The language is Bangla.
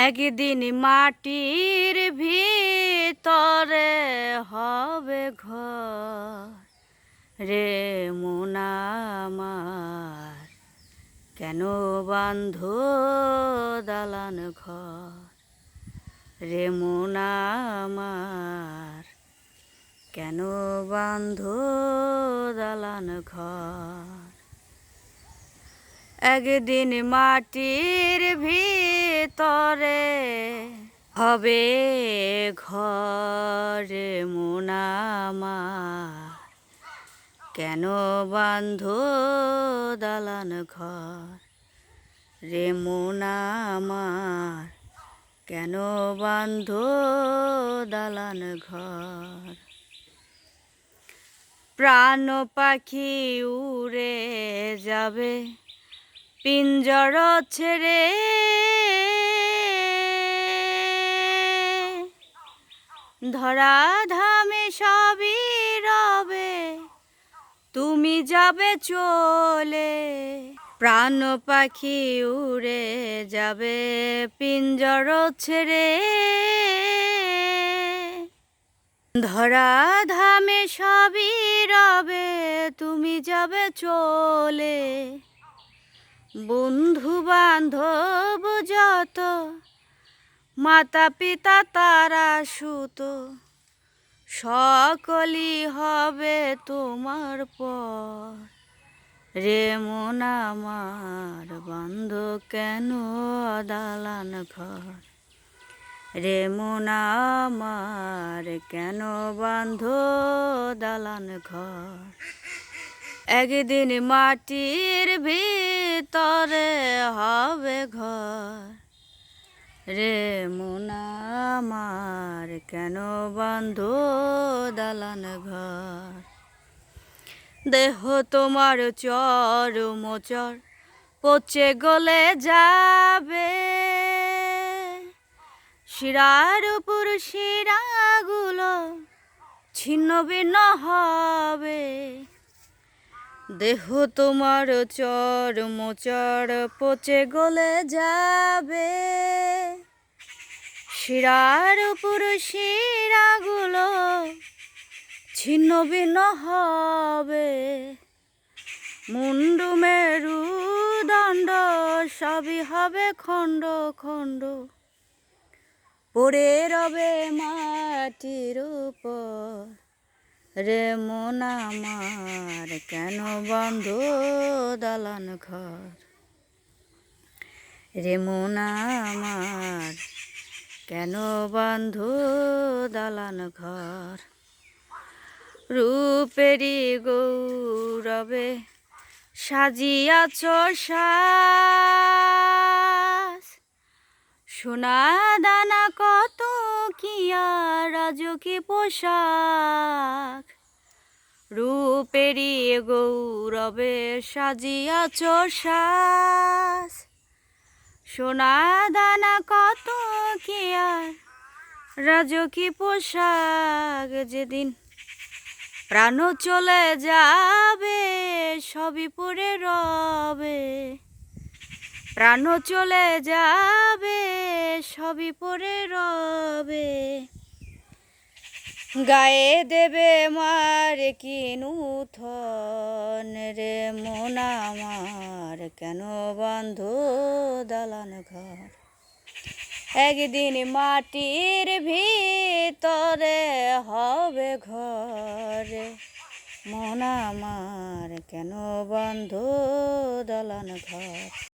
একদিন মাটির ভিতরে হবে ঘর রে মন আমার, কেন বাঁধো দালান ঘর রে মন আমার, কেন বাঁধো দালান ঘর। একদিন মাটির ভিতরে হবে ঘরে মন আমার, কেন বাঁধো দালান ঘর রে মন আমার, কেন বাঁধো দালান ঘর। প্রাণ পাখি উড়ে যাবে পিঞ্জর ছেড়ে, ধরা ধামে সবই রবে তুমি যাবে চলে। প্রাণ পাখি উড়ে যাবে পিঞ্জর ছেড়ে, ধরা ধামে সবই রবে তুমি যাবে চলে। বন্ধু বান্ধব যত মাতা পিতা তারা সুত, সকলই হবে তোমার পর রে মন আমার, বাঁধ কেন দালান ঘর রে মন আমার, কেন বাঁধ দালান ঘর। একদিন মাটির ভিতরে হবে ঘর রে মন আমার, কেন বাঁধো দালান ঘর। দেহ তোমার চর মোচর পচে গলে যাবে, শিরার উপর শিরাগুলো ছিন্ন ভিন্ন হবে। দেহ তোমার চর মোচর পচে গলে যাবে, শিরার উপর শিরাগুলো ছিন্ন ভিন্ন হবে। মুন্ডু মেরু দণ্ড সবই হবে খণ্ড খণ্ড, পড়ে রবে মাটির উপর রে মন আমার, কেন বাঁধো দালান ঘর রে মন আমার, কেন বাঁধো দালান ঘর। রূপেরি গৌরবে সাজিয়াছ সাজ, সোনা দানা কত কি আর রাজকী পোশাক। রূপেরি গৌরবে সাজিয়াছ সাজ, সোনা দানা কত কি আর রাজকী পোশাক। যেদিন প্রাণ চলে যাবে সবই পড়ে রবে, প্রাণ চলে যাবে সবই পড়ে রবে। গায়ে দেবে মার কি নূতন রে মন আমার, কেন বাঁধো দালান ঘর। একদিন মাটির ভিতরে হবে ঘর মন আমার, কেন বাঁধো দালান ঘর।